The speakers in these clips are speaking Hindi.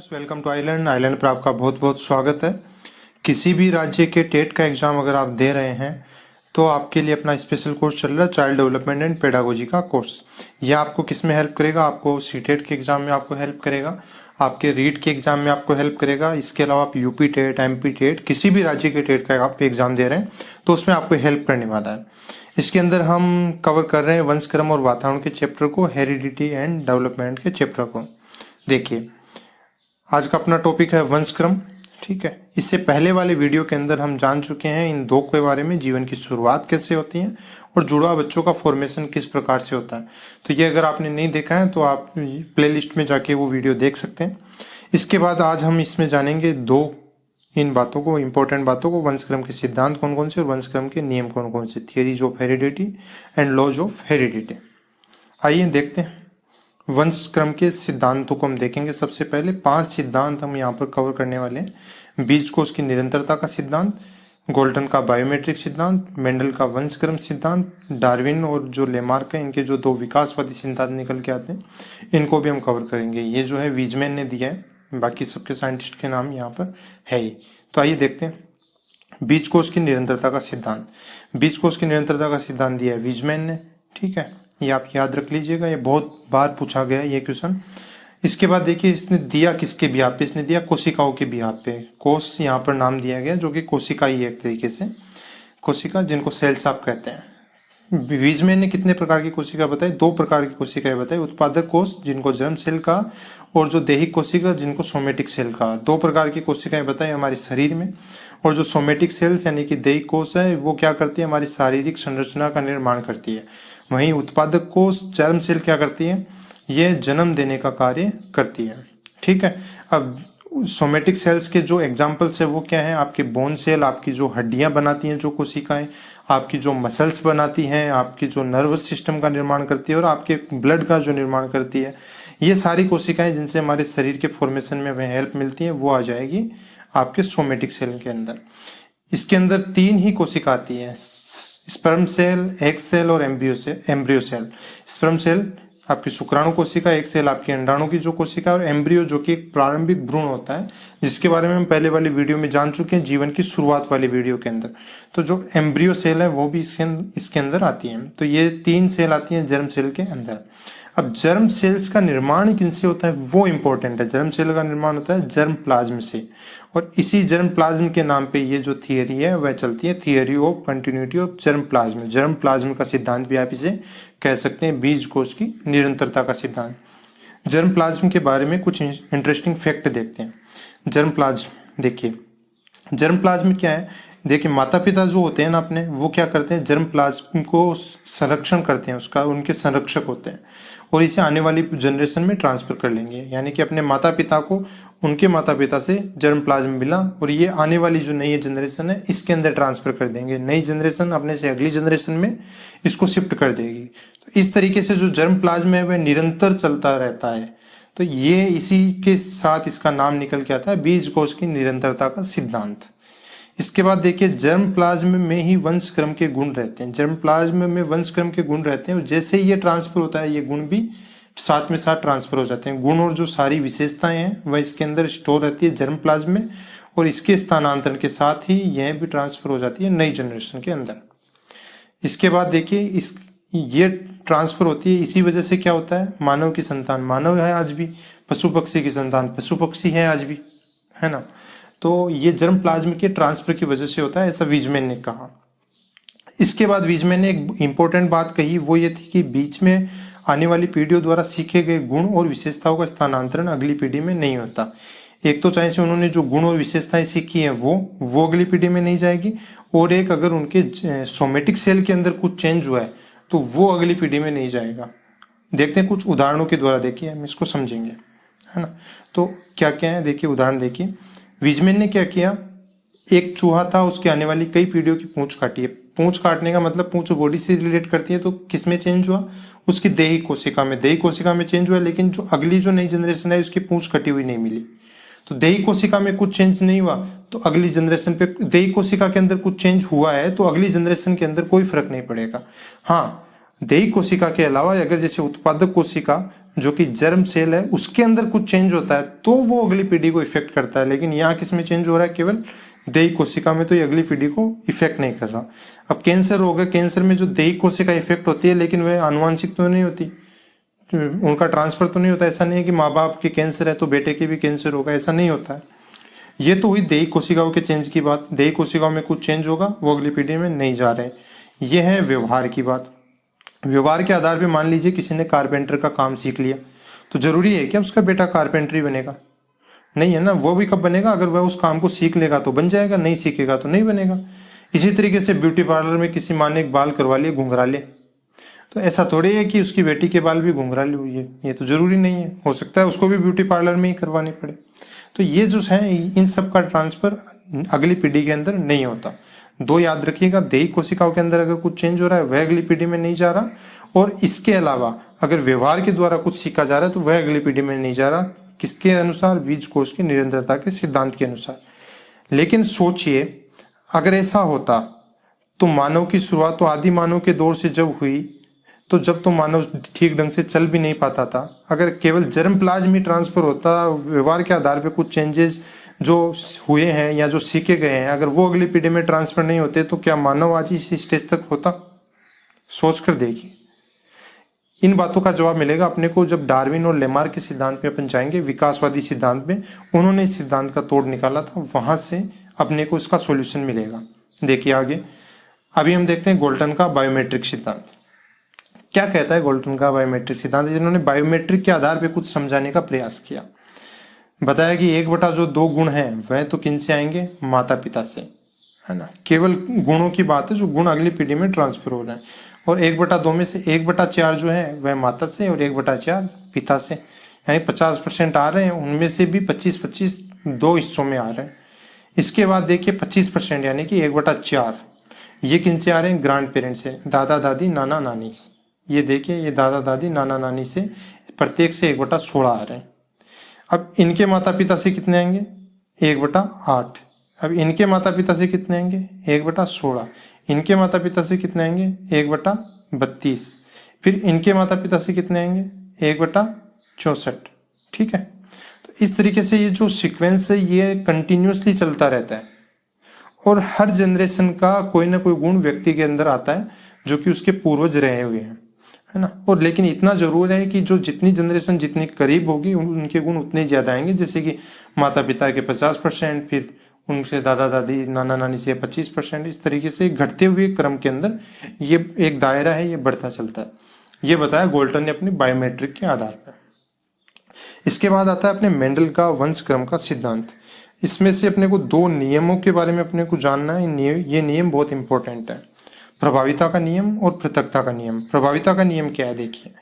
वेलकम टू आइलैंड पर आपका बहुत बहुत स्वागत है। किसी भी राज्य के टेट का एग्ज़ाम अगर आप दे रहे हैं तो आपके लिए अपना स्पेशल कोर्स चल रहा है, चाइल्ड डेवलपमेंट एंड पेडागोजी का कोर्स। यह आपको किस में हेल्प करेगा? आपको सीटेट के एग्ज़ाम में आपको हेल्प करेगा, आपके रीट के एग्ज़ाम में आपको हेल्प करेगा। इसके अलावा आप यूपी टेट, एमपी टेट, किसी भी राज्य के टेट का आप एग्ज़ाम दे रहे हैं तो उसमें आपको हेल्प करने वाला है। इसके अंदर हम कवर कर रहे हैं वंशक्रम और वातावरण के चैप्टर को, हेरिडिटी एंड डेवलपमेंट के चैप्टर को। देखिए, आज का अपना टॉपिक है वंशक्रम। ठीक है, इससे पहले वाले वीडियो के अंदर हम जान चुके हैं इन दो के बारे में, जीवन की शुरुआत कैसे होती है और जुड़वा बच्चों का फॉर्मेशन किस प्रकार से होता है। तो ये अगर आपने नहीं देखा है तो आप प्लेलिस्ट में जाके वो वीडियो देख सकते हैं। इसके बाद आज हम इसमें जानेंगे इन बातों को, इंपॉर्टेंट बातों को, वंशक्रम के सिद्धांत कौन कौन से और वंशक्रम के नियम कौन कौन से, theories of heredity and laws of heredity. आइए देखते हैं वंशक्रम के सिद्धांतों को हम देखेंगे। सबसे पहले 5 सिद्धांत हम यहाँ पर कवर करने वाले हैं। बीजकोष की निरंतरता का सिद्धांत, गोल्टन का बायोमेट्रिक सिद्धांत, मेंडल का वंशक्रम सिद्धांत, डार्विन और जो लेमार्क है, इनके जो 2 विकासवादी सिद्धांत निकल के आते हैं, इनको भी हम कवर करेंगे। ये जो है वीजमैन ने दिया है, बाकी सबके साइंटिस्ट के नाम यहाँ पर है ही। तो आइए देखते हैं बीजकोष की निरंतरता का सिद्धांत। बीजकोष की निरंतरता का सिद्धांत दिया है वीजमैन ने। ठीक है, ये आप याद रख लीजिएगा, ये बहुत बार पूछा गया है ये क्वेश्चन। इसके बाद देखिए, इसने दिया किसके बिहाफ पे? इसने दिया कोशिकाओं के बिहाफ पे। कोष यहाँ पर नाम दिया गया, जो कि कोशिका ही है एक तरीके से, कोशिका जिनको सेल्स आप कहते हैं। वीजमैन ने कितने प्रकार की कोशिका बताई? 2 प्रकार की कोशिकाएं बताई, उत्पादक कोष जिनको जर्म सेल का, और जो दैहिक कोशिका जिनको सोमेटिक सेल का। 2 प्रकार की कोशिकाएं बताई हमारे शरीर में। और जो सोमेटिक सेल्स यानी कि दैहिक कोष है, वो क्या करती है? हमारी शारीरिक संरचना का निर्माण करती है। वहीं उत्पादक कोष जर्म सेल क्या करती है? ये जन्म देने का कार्य करती है। ठीक है, अब सोमेटिक सेल्स के जो एग्जाम्पल्स है वो क्या है? आपके बोन सेल, आपकी जो हड्डियां बनाती हैं जो कोशिकाएं, आपकी जो मसल्स बनाती हैं, आपकी जो नर्वस सिस्टम का निर्माण करती है, और आपके ब्लड का जो निर्माण करती है, ये सारी कोशिकाएं जिनसे हमारे शरीर के फॉर्मेशन में हमें हेल्प मिलती है, वो आ जाएगी आपके सोमेटिक सेल के अंदर। इसके अंदर 3 ही कोशिका आती है, स्पर्म सेल, एग सेल और एम्ब्रियो सेल। स्पर्म सेल आपकी शुक्राणु कोशिका, एग सेल आपकी अंडाणु की जो कोशिका, और एम्ब्रियो जो कि एक प्रारंभिक भ्रूण होता है, जिसके बारे में हम पहले वाली वीडियो में जान चुके हैं, जीवन की शुरुआत वाली वीडियो के अंदर। तो जो एम्ब्रियो सेल है वो भी इसके अंदर आती है। तो ये 3 सेल आती हैं जर्म सेल के अंदर। अब जर्म सेल्स का निर्माण किनसे होता है वो इंपॉर्टेंट है। जर्म सेल का निर्माण होता है जर्म प्लाज्म से, और इसी जर्म प्लाज्म के नाम पे ये जो थियरी है वह चलती है, theory of continuity of germ plasm. Germ plasm का सिद्धांत भी आप इसे कह सकते हैं, बीज कोष की निरंतरता का सिद्धांत। जर्म प्लाज्म के बारे में कुछ इंटरेस्टिंग फैक्ट देखते हैं। जर्म प्लाज्म, देखिए जर्म प्लाज्म क्या है? देखिए, माता पिता जो होते हैं ना अपने, वो क्या करते हैं? जर्म प्लाज्म को संरक्षण करते हैं, उसका, उनके संरक्षक होते हैं, और इसे आने वाली जनरेशन में ट्रांसफर कर लेंगे। यानी कि अपने माता पिता को उनके माता पिता से जर्म प्लाज्म मिला, और ये आने वाली जो नई जनरेशन है इसके अंदर ट्रांसफर कर देंगे। नई जनरेशन अपने से अगली जनरेशन में इसको शिफ्ट कर देगी। तो इस तरीके से जो जर्म प्लाज्म है वह निरंतर चलता रहता है। तो ये इसी के साथ इसका नाम निकल के आता है बीज कोष की निरंतरता का सिद्धांत। इसके बाद देखिए, जर्म प्लाज्म में ही वंशक्रम के गुण रहते हैं। जर्म प्लाज्म में वंशक्रम के गुण रहते हैं, और जैसे ही ये ट्रांसफर होता है ये गुण भी साथ में साथ ट्रांसफर हो जाते हैं। गुण और जो सारी विशेषताएं हैं वह इसके अंदर स्टोर रहती है जर्म प्लाज्म में, और इसके स्थानांतरण के साथ ही यह भी ट्रांसफर हो जाती है नई जनरेशन के अंदर। इसके बाद देखिए, ये ट्रांसफर होती है, इसी वजह से क्या होता है? मानव की संतान मानव है आज भी, पशु पक्षी की संतान पशु पक्षी है आज भी, है ना। तो ये जर्म प्लाज्म के ट्रांसफर की वजह से होता है, ऐसा वीजमैन ने कहा। इसके बाद वीजमैन ने एक इंपॉर्टेंट बात कही, वो ये थी कि बीच में आने वाली पीढ़ियों द्वारा सीखे गए गुण और विशेषताओं का स्थानांतरण अगली पीढ़ी में नहीं होता। एक तो चाहे से उन्होंने जो गुण और विशेषताएं सीखी हैं वो अगली पीढ़ी में नहीं जाएगी, और एक अगर उनके सोमेटिक सेल के अंदर कुछ चेंज हुआ है तो वो अगली पीढ़ी में नहीं जाएगा। देखते हैं कुछ उदाहरणों के द्वारा, देखिए हम इसको समझेंगे, है ना। तो क्या क्या है, देखिए उदाहरण देखिए। वीजमैन ने क्या किया? एक चूहा था, उसके आने वाली कई पीढ़ियों की पूंछ काटी है। पूंछ काटने का मतलब पूंछ बॉडी से रिलेट करती है, तो किस में चेंज हुआ? उसकी दैहिक कोशिका में, दैहिक कोशिका में चेंज हुआ, लेकिन जो अगली जो नई जनरेशन है उसकी पूंछ कटी हुई नहीं मिली। तो दैहिक कोशिका में कुछ चेंज नहीं हुआ, तो अगली जनरेशन पे दैहिक कोशिका के अंदर कुछ चेंज हुआ है तो अगली जनरेशन के अंदर कोई फर्क नहीं पड़ेगा। हाँ, देही कोशिका के अलावा अगर जैसे उत्पादक कोशिका जो कि जर्म सेल है उसके अंदर कुछ चेंज होता है तो वो अगली पीढ़ी को इफेक्ट करता है, लेकिन यहाँ किस में चेंज हो रहा है, केवल देही कोशिका में, तो ये अगली पीढ़ी को इफेक्ट नहीं कर रहा। अब कैंसर हो गया, कैंसर में जो देही कोशिका इफेक्ट होती है लेकिन वह आनुवांशिक तो नहीं होती, उनका ट्रांसफर तो नहीं होता। ऐसा नहीं है कि माँ बाप के कैंसर है तो बेटे के भी कैंसर होगा, ऐसा नहीं होता है। ये तो हुई देही कोशिकाओं के चेंज की बात। देही कोशिकाओं में कुछ चेंज होगा, वो अगली पीढ़ी में नहीं जा रहे। ये है व्यवहार की बात। व्यवहार के आधार पर मान लीजिए किसी ने कारपेंटर का काम सीख लिया, तो जरूरी है क्या उसका बेटा कारपेंटरी बनेगा? नहीं है ना। वो भी कब बनेगा, अगर वह उस काम को सीख लेगा तो बन जाएगा, नहीं सीखेगा तो नहीं बनेगा। इसी तरीके से ब्यूटी पार्लर में किसी माँ ने एक बाल करवा लिए घुंघराले, तो ऐसा थोड़ी है कि उसकी बेटी के बाल भी घुंघराले हुई है, ये तो जरूरी नहीं है। हो सकता है उसको भी ब्यूटी पार्लर में ही करवाने पड़े। तो ये जो है इन सब का ट्रांसफर अगली पीढ़ी के अंदर नहीं होता। दो याद रखिएगा, देही कोशिकाओं के अंदर अगर कुछ चेंज हो रहा है वह अगली पीढ़ी में नहीं जा रहा, और इसके अलावा अगर व्यवहार के द्वारा कुछ सीखा जा रहा है तो वह अगली पीढ़ी में नहीं जा रहा। किसके अनुसार? बीज कोश की निरंतरता के सिद्धांत के अनुसार। लेकिन सोचिए, अगर ऐसा होता तो मानव की शुरुआत तो आदि मानव के दौर से जब हुई, तो जब तो मानव ठीक ढंग से चल भी नहीं पाता था, अगर केवल जर्म प्लाज्म ही ट्रांसफर होता, व्यवहार के आधार पर कुछ चेंजेस जो हुए हैं या जो सीखे गए हैं अगर वो अगली पीढ़ी में ट्रांसफर नहीं होते, तो क्या मानव आज इस स्टेज तक होता? सोच कर देखिए। इन बातों का जवाब मिलेगा अपने को जब डार्विन और लेमार के सिद्धांत में अपन जाएंगे, विकासवादी सिद्धांत में। उन्होंने इस सिद्धांत का तोड़ निकाला था, वहां से अपने को इसका सॉल्यूशन मिलेगा। देखिए आगे, अभी हम देखते हैं गोल्टन का बायोमेट्रिक सिद्धांत। क्या कहता है गोल्टन का बायोमेट्रिक सिद्धांत? जिन्होंने बायोमेट्रिक के आधार पर कुछ समझाने का प्रयास किया। बताया कि 1/2 गुण है वह तो किन से आएंगे? माता पिता से, है ना। केवल गुणों की बात है, जो गुण अगली पीढ़ी में ट्रांसफर हो रहे हैं। और 1/2 में से 1/4 जो है वह माता से और 1/4 पिता से, यानी 50% आ रहे हैं, उनमें से भी 25-25 दो हिस्सों में आ रहे हैं। इसके बाद देखिए 25% यानी कि 1/4 ये किन से आ रहे हैं? ग्रैंड पेरेंट्स से, दादा दादी नाना नानी। ये देखिए, ये दादा दादी नाना नानी से प्रत्येक से 1/16 आ रहे हैं। अब इनके माता पिता से कितने आएंगे? 1/8। अब इनके माता पिता से कितने आएंगे? 1/16। इनके माता पिता से कितने आएंगे? 1/32। फिर इनके माता पिता से कितने आएंगे? 1/64। ठीक है। तो इस तरीके से ये जो सीक्वेंस है ये कंटिन्यूसली चलता रहता है, और हर जनरेशन का कोई ना कोई गुण व्यक्ति के अंदर आता है जो कि उसके पूर्वज रहे हुए हैं, है ना। और लेकिन इतना जरूर है कि जो जितनी जनरेशन जितनी करीब होगी उनके गुण उतने ज्यादा आएंगे। जैसे कि माता पिता के 50%, फिर उनसे दादा दादी नाना नानी से 25%। इस तरीके से घटते हुए क्रम के अंदर ये एक दायरा है, ये बढ़ता चलता है। ये बताया गोल्टन ने अपनी बायोमेट्रिक के आधार पर। इसके बाद आता है अपने मेंडल का वंश क्रम का सिद्धांत। इसमें से अपने को 2 नियमों के बारे में अपने को जानना है। ये नियम बहुत इंपॉर्टेंट है, प्रभाविता का नियम और पृथकता का नियम। प्रभाविता का नियम क्या है? देखिए,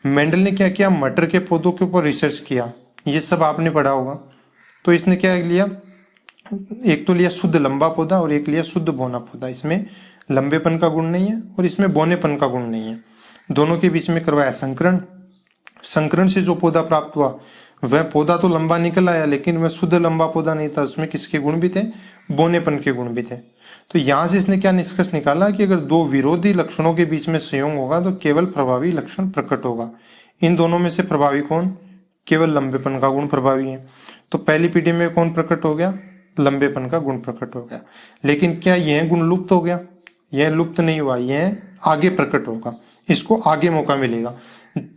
मेंडल ने क्या किया, मटर के पौधों के ऊपर रिसर्च किया, ये सब आपने पढ़ा होगा। तो इसने क्या लिया, एक तो लिया शुद्ध लंबा पौधा और एक लिया शुद्ध बौना पौधा। इसमें लंबेपन का गुण नहीं है और इसमें बौनेपन का गुण नहीं है। दोनों के बीच में करवाया संकरण। संकरण से जो पौधा प्राप्त हुआ वह पौधा तो लंबा निकल आया, लेकिन वह शुद्ध लंबा पौधा नहीं था, उसमें किसके गुण भी थे? बौनेपन के गुण भी थे। तो यहां से इसने क्या निष्कर्ष निकाला कि अगर 2 विरोधी लक्षणों के बीच में संयोग होगा तो केवल प्रभावी लक्षण प्रकट होगा। इन दोनों में से प्रभावी कौन? केवल लंबेपन का गुण प्रभावी है। तो पहली पीढ़ी में कौन प्रकट हो गया? लंबेपन का गुण प्रकट हो गया। लेकिन क्या यह गुण लुप्त हो गया? यह लुप्त नहीं हुआ, यह आगे प्रकट होगा, इसको आगे मौका मिलेगा।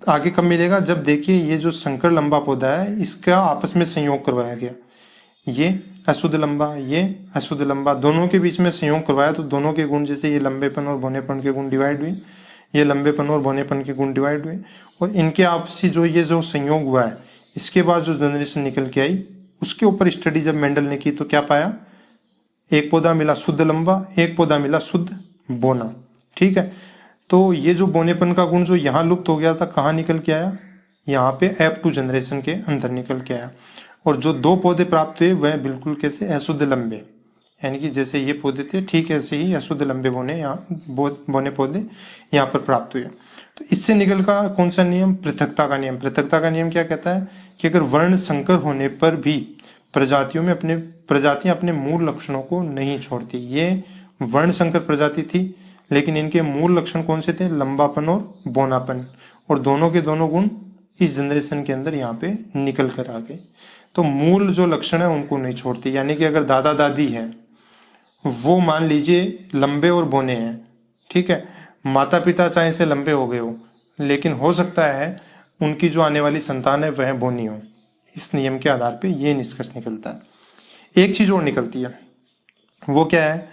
आगे कब मिलेगा? जब देखिए ये जो संकर लंबा पौधा है इसका आपस में संयोग करवाया गया। ये अशुद्ध लंबा, ये अशुद्ध लंबा, दोनों के बीच में संयोग करवाया तो दोनों के गुण, जैसे ये लंबेपन और बौनेपन के गुण डिवाइड हुए, ये लंबेपन और बौनेपन के गुण डिवाइड हुए, और इनके आपसी जो ये जो संयोग हुआ है इसके बाद जो जनरेशन निकल के आई उसके ऊपर स्टडी जब मेंडल ने की तो क्या पाया? एक पौधा मिला शुद्ध लंबा, एक पौधा मिला शुद्ध बौना। ठीक है। तो ये जो बौनेपन का गुण जो यहाँ लुप्त हो गया था, कहाँ निकल के आया? यहाँ पे F2 जनरेशन के अंदर निकल के आया। और जो 2 पौधे प्राप्त हुए वह बिल्कुल कैसे? अशुद्ध लंबे, यानी कि जैसे ये पौधे थे ठीक ऐसे ही अशुद्ध लंबे बौने पौधे यहाँ पर प्राप्त हुए। तो इससे निकल का कौन सा नियम? पृथकता का नियम। पृथकता का नियम क्या कहता है कि अगर वर्ण संकर होने पर भी प्रजातियां अपने मूल लक्षणों को नहीं छोड़ती। ये वर्ण संकर प्रजाति थी, लेकिन इनके मूल लक्षण कौन से थे? लंबापन और बौनापन, और दोनों के दोनों गुण इस जनरेशन के अंदर यहाँ पे निकल कर आ गए। तो मूल जो लक्षण है उनको नहीं छोड़ती, यानी कि अगर दादा दादी है वो मान लीजिए लंबे और बौने हैं, ठीक है, माता पिता चाहे से लंबे हो गए हो, लेकिन हो सकता है उनकी जो आने वाली संतान है वह बौनी हो। इस नियम के आधार पे ये निष्कर्ष निकलता है। एक चीज और निकलती है, वो क्या है?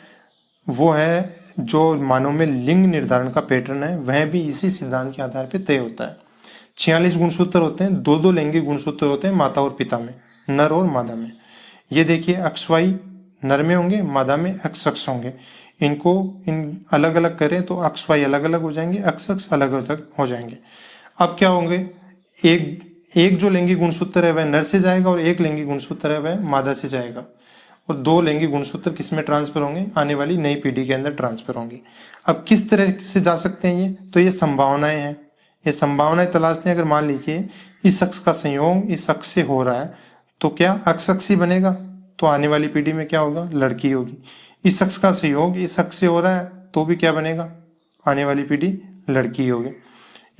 वो है जो मानव में लिंग निर्धारण का पैटर्न है वह भी इसी सिद्धांत के आधार पर तय होता है। 46 गुणसूत्र होते हैं, दो लैंगिक गुणसूत्र होते हैं माता और पिता में, नर और मादा में। ये देखिए अक्षवाई नर में होंगे, मादा में अक्ष होंगे। इनको इन अलग अलग करें तो अक्षवाई अलग अलग हो जाएंगे, अक्ष अलग अलग हो जाएंगे। अब क्या होंगे? एक जो लैंगिक गुणसूत्र है वह नर से जाएगा और एक लैंगिक गुणसूत्र है वह मादा से जाएगा, और दो लैंगिक गुणसूत्र किस में ट्रांसफर होंगे? आने वाली नई पीढ़ी के अंदर ट्रांसफर होंगे। अब किस तरह से जा सकते हैं ये? तो ये संभावनाएं हैं, ये संभावनाएं तलाशते हैं। अगर मान लीजिए इस अक्ष का संयोग इस अक्ष से हो रहा है तो क्या अक्ष ही बनेगा, तो आने वाली पीढ़ी में क्या होगा? लड़की होगी। इस अक्ष का संयोग इस अक्ष से हो रहा है तो भी क्या बनेगा? आने वाली पीढ़ी लड़की होगी।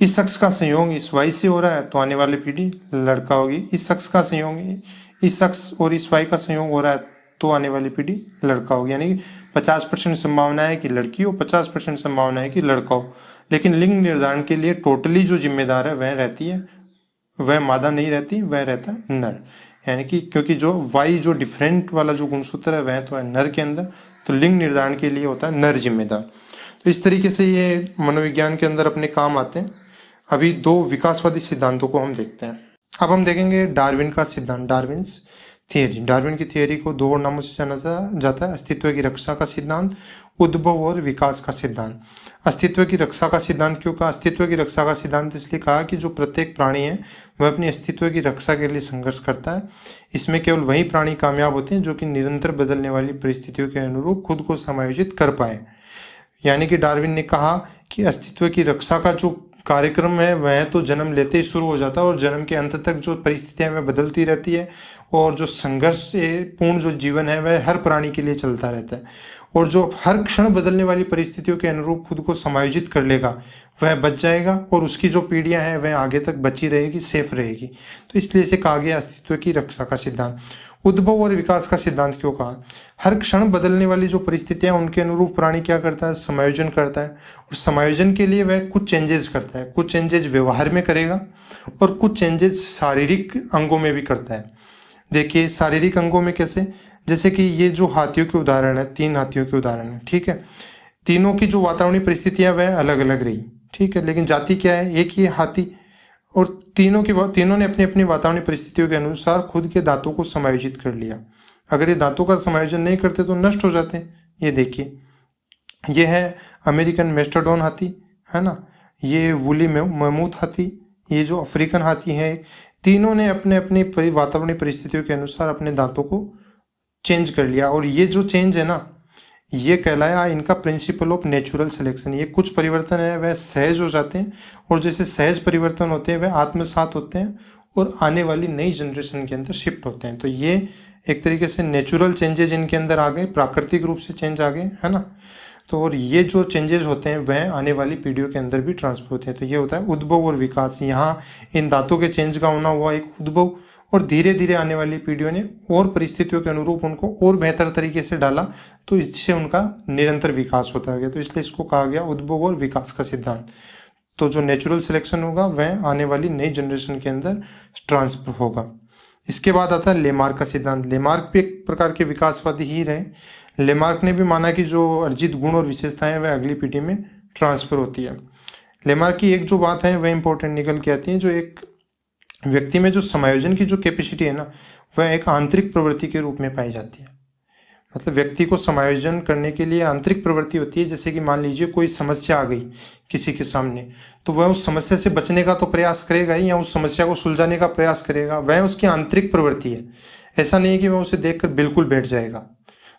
इस अक्ष का संयोग इस वाई से हो रहा है तो आने वाली पीढ़ी लड़का होगी। इस अक्ष का संयोग इस अक्ष और इस वाई का संयोग हो रहा है तो आने वाली पीढ़ी लड़का होगी। यानी कि 50% संभावना है कि लड़की हो, 50% संभावना है कि लड़का हो। लेकिन लिंग निर्धारण के लिए टोटली जो जिम्मेदार है वह रहती है, वह मादा नहीं रहती, वह रहता है नर। यानी कि क्योंकि जो वाई जो डिफरेंट वाला जो गुणसूत्र है वह तो है नर के अंदर, तो लिंग निर्धारण के लिए होता है नर जिम्मेदार। तो इस तरीके से ये मनोविज्ञान के अंदर अपने काम आते हैं। अभी दो विकासवादी सिद्धांतों को हम देखते हैं। अब हम देखेंगे डार्विन का सिद्धांत, डार्विन्स थियरी। डार्विन की थियरी को दो और नामों से जाना जाता है: अस्तित्व की रक्षा का सिद्धांत, उद्भव और विकास का सिद्धांत। अस्तित्व की रक्षा का सिद्धांत क्यों कहा? अस्तित्व की रक्षा का सिद्धांत इसलिए कहा कि जो प्रत्येक प्राणी है वह अपने अस्तित्व की रक्षा के लिए संघर्ष करता है। इसमें केवल वही प्राणी कामयाब होते हैं जो कि निरंतर बदलने वाली परिस्थितियों के अनुरूप खुद को समायोजित कर पाए। यानी कि डार्विन ने कहा कि अस्तित्व की रक्षा का जो कार्यक्रम है वह तो जन्म लेते ही शुरू हो जाता है और जन्म के अंत तक जो परिस्थितियां वह बदलती रहती है, और जो संघर्ष से पूर्ण जो जीवन है वह हर प्राणी के लिए चलता रहता है। और जो हर क्षण बदलने वाली परिस्थितियों के अनुरूप खुद को समायोजित कर लेगा वह बच जाएगा, और उसकी जो पीढ़ियां हैं वह आगे तक बची रहेगी, सेफ रहेगी। तो इसलिए इसे कहा गया अस्तित्व की रक्षा का सिद्धांत। उद्भव और विकास का सिद्धांत क्यों कहा? हर क्षण बदलने वाली जो परिस्थितियां उनके अनुरूप प्राणी क्या करता है? समायोजन करता है, और समायोजन के लिए वह कुछ चेंजेस करता है। कुछ चेंजेस व्यवहार में करेगा और कुछ चेंजेस शारीरिक अंगों में भी करता है। देखिए शारीरिक अंगों में कैसे? जैसे कि ये जो हाथियों के उदाहरण है, 3 हाथियों के उदाहरण है, ठीक है, तीनों की जो वातावरणीय परिस्थितियां वह अलग अलग रही, ठीक है, लेकिन जाति क्या है? एक ही हाथी, और तीनों ने अपनी अपनी वातावरणीय परिस्थितियों के अनुसार खुद के दांतों को समायोजित कर लिया। अगर ये दांतों का समायोजन नहीं करते तो नष्ट हो जाते हैं। ये देखिए, ये है अमेरिकन मेस्टाडोन हाथी, है ना, ये वूली मैमूथ हाथी, ये जो अफ्रीकन हाथी है, तीनों ने अपने अपनी वातावरणीय परिस्थितियों के अनुसार अपने दांतों को चेंज कर लिया। और ये जो चेंज है ना, ये कहलाया इनका प्रिंसिपल ऑफ नेचुरल सिलेक्शन। ये कुछ परिवर्तन है वह सहज हो जाते हैं, और जैसे सहज परिवर्तन होते हैं वह आत्मसात होते हैं और आने वाली नई जनरेशन के अंदर शिफ्ट होते हैं। तो ये एक तरीके से नेचुरल चेंजेज इनके अंदर आ गए, प्राकृतिक रूप से चेंज आ गए, है ना। तो और ये जो चेंजेस होते हैं वह आने वाली पीढ़ियों के अंदर भी ट्रांसफर होते हैं। तो ये होता है उद्भव और विकास। यहाँ इन दांतों के चेंज का होना हुआ एक उद्भव, और धीरे धीरे आने वाली पीढ़ियों ने और परिस्थितियों के अनुरूप उनको और बेहतर तरीके से डाला, तो इससे उनका निरंतर विकास होता गया। तो इसलिए इसको कहा गया उद्भव और विकास का सिद्धांत। तो जो नेचुरल सिलेक्शन होगा वह आने वाली नई जनरेशन के अंदर ट्रांसफर होगा। इसके बाद आता है लेमार्क का सिद्धांत। लेमार्क भी एक प्रकार के विकासवादी ही रहे। लेमार्क ने भी माना कि जो अर्जित गुण और विशेषताएं वह अगली पीढ़ी में ट्रांसफर होती है। लेमार्क की एक जो बात है वह इंपॉर्टेंट निकल के आती है, जो एक व्यक्ति में जो समायोजन की जो कैपेसिटी है ना, वह एक आंतरिक प्रवृत्ति के रूप में पाई जाती है। मतलब व्यक्ति को समायोजन करने के लिए आंतरिक प्रवृत्ति होती है। जैसे कि मान लीजिए कोई समस्या आ गई किसी के सामने, तो वह उस समस्या से बचने का तो प्रयास करेगा ही, या उस समस्या को सुलझाने का प्रयास करेगा, वह उसकी आंतरिक प्रवृत्ति है। ऐसा नहीं है कि वह उसे देखकर बिल्कुल बैठ जाएगा।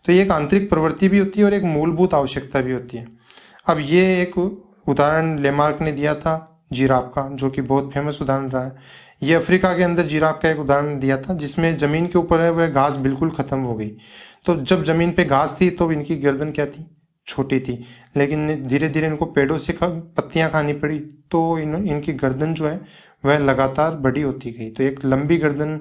तो ये एक आंतरिक प्रवृत्ति भी होती है और एक मूलभूत आवश्यकता भी होती है। अब ये एक उदाहरण लेमार्क ने दिया था जिराफ का, जो कि बहुत फेमस उदाहरण रहा है। ये अफ्रीका के अंदर जिराफ का एक उदाहरण दिया था, जिसमें जमीन के ऊपर है वह घास बिल्कुल खत्म हो गई। तो जब जमीन पे घास थी तो इनकी गर्दन क्या थी? छोटी थी, लेकिन धीरे धीरे इनको पेड़ों से पत्तियां खानी पड़ी, तो इनकी गर्दन जो है वह लगातार बड़ी होती गई। तो एक लंबी गर्दन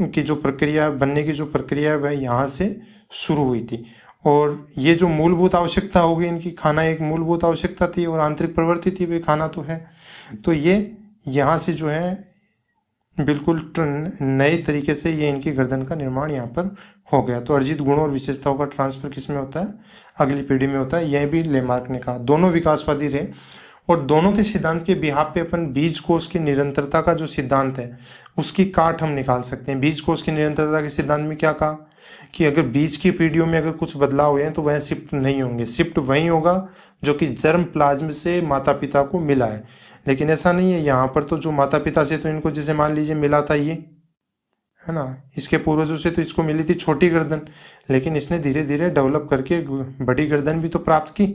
की जो प्रक्रिया बनने की जो प्रक्रिया है वह यहाँ से शुरू हुई थी। और ये जो मूलभूत आवश्यकता होगी इनकी, खाना एक मूलभूत आवश्यकता थी और आंतरिक प्रवृत्ति थी, भाई खाना तो है। तो ये यहाँ से जो है बिल्कुल नए तरीके से ये इनकी गर्दन का निर्माण यहाँ पर हो गया। तो अर्जित गुणों और विशेषताओं का ट्रांसफर किस में होता है? अगली पीढ़ी में होता है। यह भी लेमार्क ने कहा। दोनों विकासवादी रहे और दोनों के सिद्धांत के बिहाफ पे अपन बीज कोष की निरंतरता का जो सिद्धांत है उसकी काट हम निकाल सकते हैं। बीज कोष की निरंतरता के सिद्धांत में क्या कहा कि अगर बीज की पीढ़ियों में अगर कुछ बदलाव हुए हैं तो वह शिफ्ट नहीं होंगे, शिफ्ट वही होगा जो कि जर्म प्लाज्म से माता पिता को मिला है। लेकिन ऐसा नहीं है, यहाँ पर तो जो माता पिता से तो इनको जैसे मान लीजिए मिला था ये, है ना, इसके पूर्वजों से तो इसको मिली थी छोटी गर्दन, लेकिन इसने धीरे धीरे डेवलप करके बड़ी गर्दन भी तो प्राप्त की।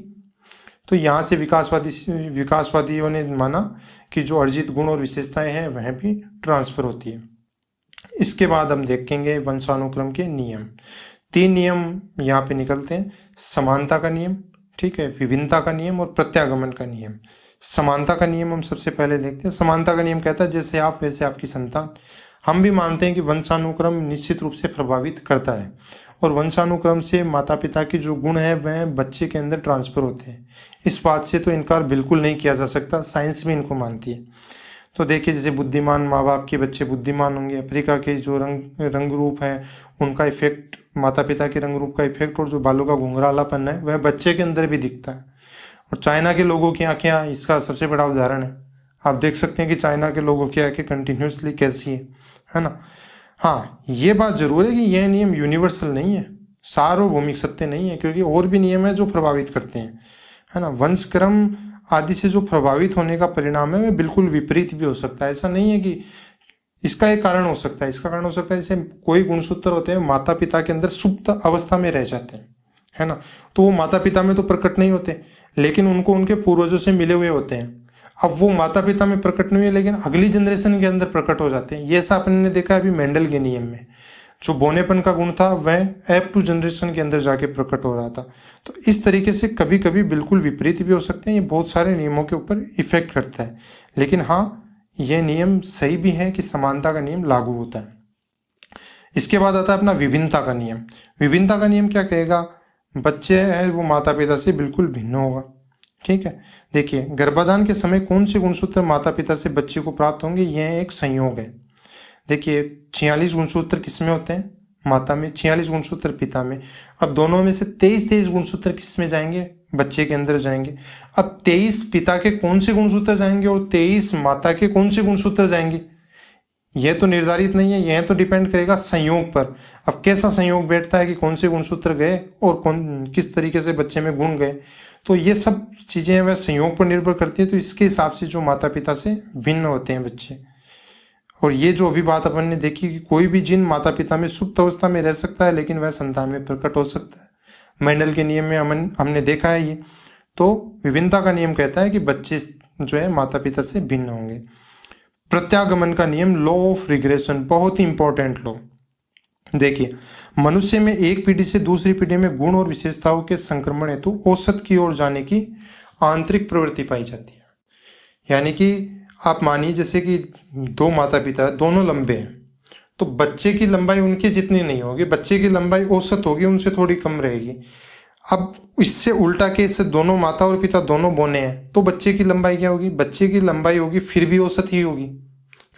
तो यहाँ से विकासवादियों ने माना कि जो अर्जित गुण और विशेषताएं हैं वह भी ट्रांसफर होती है। इसके बाद हम देखेंगे वंशानुक्रम के नियम। 3 नियम यहाँ पे निकलते हैं। समानता का नियम, ठीक है, विभिन्नता का नियम और प्रत्यागमन का नियम। समानता का नियम हम सबसे पहले देखते हैं। समानता का नियम कहता है जैसे आप वैसे आपकी संतान। हम भी मानते हैं कि वंशानुक्रम निश्चित रूप से प्रभावित करता है और वंशानुक्रम से माता पिता के जो गुण है वह बच्चे के अंदर ट्रांसफर होते हैं। इस बात से तो इनकार बिल्कुल नहीं किया जा सकता, साइंस भी इनको मानती है। तो देखिए जैसे बुद्धिमान माँ बाप के बच्चे बुद्धिमान होंगे, अफ्रीका के जो रंग रूप है उनका इफेक्ट, माता पिता के रंग रूप का इफेक्ट और जो बालों का घुंघरालापन है वह बच्चे के अंदर भी दिखता है। और चाइना के लोगों की आंखें इसका सबसे बड़ा उदाहरण है। आप देख सकते हैं कि चाइना के लोगों की आंखें कंटिन्यूसली कैसी है ना। हाँ, ये बात जरूर है कि यह नियम यूनिवर्सल नहीं है, सार्वभौमिक सत्य नहीं है, क्योंकि और भी नियम है जो प्रभावित करते हैं, है ना। वंशक्रम आदि से जो प्रभावित होने का परिणाम है वह बिल्कुल विपरीत भी हो सकता है। ऐसा नहीं है कि इसका एक कारण हो सकता है, इसका कारण हो सकता है जैसे कोई गुणसूत्र होते हैं माता पिता के अंदर सुप्त अवस्था में रह जाते हैं, है ना, तो वो माता पिता में तो प्रकट नहीं होते लेकिन उनको उनके पूर्वजों से मिले हुए होते हैं। अब वो माता पिता में प्रकट नहीं हुए लेकिन अगली जनरेशन के अंदर प्रकट हो जाते हैं। ये ऐसा अपन ने देखा है अभी मेंडल के नियम में, जो बोनेपन का गुण था वह F2 जनरेशन के अंदर जाके प्रकट हो रहा था। तो इस तरीके से कभी कभी बिल्कुल विपरीत भी हो सकते हैं। ये बहुत सारे नियमों के ऊपर इफेक्ट करता है, लेकिन हाँ यह नियम सही भी है कि समानता का नियम लागू होता है। इसके बाद आता है अपना विभिन्नता का नियम। विभिन्नता का नियम क्या कहेगा? बच्चे है वो माता पिता से बिल्कुल भिन्न होगा, ठीक है। देखिए गर्भाधान के समय कौन से गुणसूत्र माता पिता से बच्चे को प्राप्त होंगे, यह एक संयोग है। देखिए 46 गुणसूत्र किस में होते हैं? माता में। 46 गुणसूत्र पिता में। अब दोनों में से 23 गुणसूत्र किस में जाएंगे? बच्चे के अंदर जाएंगे। अब 23 पिता के कौन से गुणसूत्र जाएंगे और 23 माता के कौन से गुणसूत्र जाएंगे, यह तो निर्धारित नहीं है, यह तो डिपेंड करेगा संयोग पर। अब कैसा संयोग बैठता है कि कौन से गुणसूत्र गए और कौन किस तरीके से बच्चे में गुण गए, तो ये सब चीजें वह संयोग पर निर्भर करती है। तो इसके हिसाब से जो माता पिता से भिन्न होते हैं बच्चे। और ये जो अभी बात अपन ने देखी कि कोई भी जिन माता पिता में सुप्त अवस्था में रह सकता है लेकिन वह संतान में प्रकट हो सकता है, मेंडल के नियम में हमने देखा है ये। तो विभिन्नता का नियम कहता है कि बच्चे जो है माता पिता से भिन्न होंगे। प्रत्यागमन का नियम, लॉ ऑफ रिग्रेशन, बहुत ही इंपॉर्टेंट लॉ। देखिए मनुष्य में एक पीढ़ी से दूसरी पीढ़ी में गुण और विशेषताओं के संक्रमण हेतु औसत की ओर जाने की आंतरिक प्रवृत्ति पाई जाती है। यानी कि आप मानिए जैसे कि 2 माता पिता दोनों लंबे हैं, तो बच्चे की लंबाई उनके जितनी नहीं होगी, बच्चे की लंबाई औसत होगी, उनसे थोड़ी कम रहेगी। अब इससे उल्टा केस, दोनों माता और पिता दोनों बौने हैं, तो बच्चे की लंबाई क्या होगी? बच्चे की लंबाई होगी फिर भी औसत ही होगी,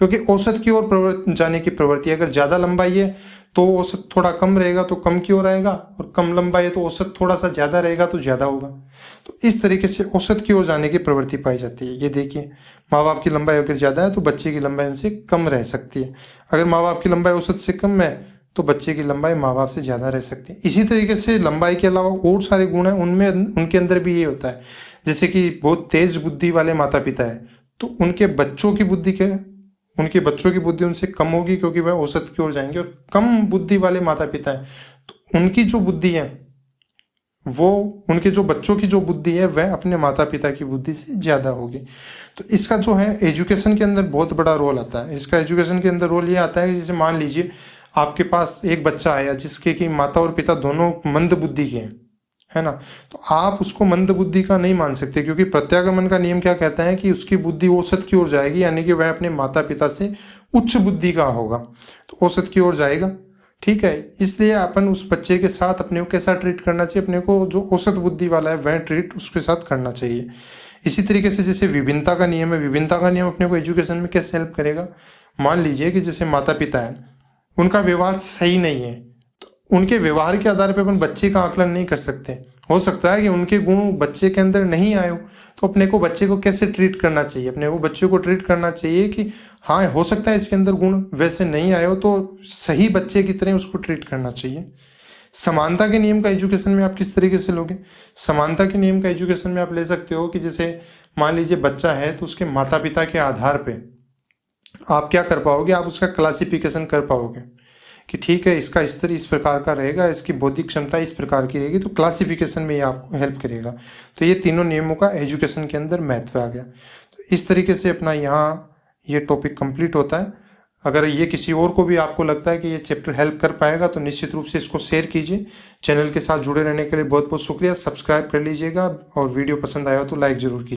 क्योंकि औसत की ओर जाने की प्रवृत्ति। अगर ज्यादा लंबाई है तो औसत थोड़ा कम रहेगा तो कम की ओर आएगा, और कम लंबाई है तो औसत थोड़ा सा ज्यादा रहेगा तो ज्यादा होगा। तो इस तरीके से औसत की ओर जाने की प्रवृत्ति पाई जाती है। ये देखिए माँ बाप की लंबाई अगर ज्यादा है तो बच्चे की लंबाई उनसे कम रह सकती है। अगर माँ बाप की लंबाई औसत से कम है तो बच्चे की लंबाई माँ बाप से ज्यादा रह सकती है। इसी तरीके से लंबाई के अलावा और सारे गुण हैं, उनमें उनके अंदर भी ये होता है। जैसे कि बहुत तेज बुद्धि वाले माता पिता है तो उनके बच्चों की बुद्धि उनसे कम होगी क्योंकि वह औसत की ओर जाएंगे। और कम बुद्धि वाले माता पिता है तो उनकी जो बुद्धि है वो, उनके जो बच्चों की जो बुद्धि है वह अपने माता पिता की बुद्धि से ज्यादा होगी। तो इसका जो है एजुकेशन के अंदर बहुत बड़ा रोल आता है। इसका एजुकेशन के अंदर रोल ये आता है कि जैसे मान लीजिए आपके पास एक बच्चा आया जिसके कि माता और पिता दोनों मंद बुद्धि के हैं, है ना। तो आप उसको मंद बुद्धि का नहीं मान सकते, क्योंकि प्रत्यागमन का नियम क्या कहता है कि उसकी बुद्धि औसत की ओर जाएगी, यानी कि वह अपने माता पिता से उच्च बुद्धि का होगा, तो औसत की ओर जाएगा। ठीक है, इसलिए अपन उस बच्चे के साथ अपने को कैसा ट्रीट करना चाहिए, अपने को जो औसत बुद्धि वाला है वह ट्रीट उसके साथ करना चाहिए। इसी तरीके से जैसे विभिन्नता का नियम है, विभिन्नता का नियम अपने को एजुकेशन में कैसे हेल्प करेगा। मान लीजिए कि जैसे माता पिता है, उनका व्यवहार सही नहीं है, तो उनके व्यवहार के आधार पर अपन बच्चे का आकलन नहीं कर सकते। हो सकता है कि उनके गुण बच्चे के अंदर नहीं आए हो, तो अपने को बच्चे को कैसे ट्रीट करना चाहिए, अपने को बच्चे को ट्रीट करना चाहिए कि हाँ हो सकता है इसके अंदर गुण वैसे नहीं आए हो, तो सही बच्चे की तरह उसको ट्रीट करना चाहिए। समानता के नियम का एजुकेशन में आप किस तरीके से लोगे। समानता के नियम का एजुकेशन में आप ले सकते हो कि जैसे मान लीजिए बच्चा है, तो उसके माता पिता के आधार पे आप क्या कर पाओगे, आप उसका क्लासिफिकेशन कर पाओगे कि ठीक है इसका स्तर इस प्रकार का रहेगा, इसकी बौद्धिक क्षमता इस प्रकार की रहेगी, तो क्लासिफिकेशन में ये आपको हेल्प करेगा। तो ये तीनों नियमों का एजुकेशन के अंदर महत्व आ गया। तो इस तरीके से अपना यहाँ ये टॉपिक कंप्लीट होता है। अगर ये किसी और को भी आपको लगता है कि ये चैप्टर हेल्प कर पाएगा, तो निश्चित रूप से इसको शेयर कीजिए। चैनल के साथ जुड़े रहने के लिए बहुत बहुत शुक्रिया। सब्सक्राइब कर लीजिएगा और वीडियो पसंद आया तो लाइक जरूर कीजिए।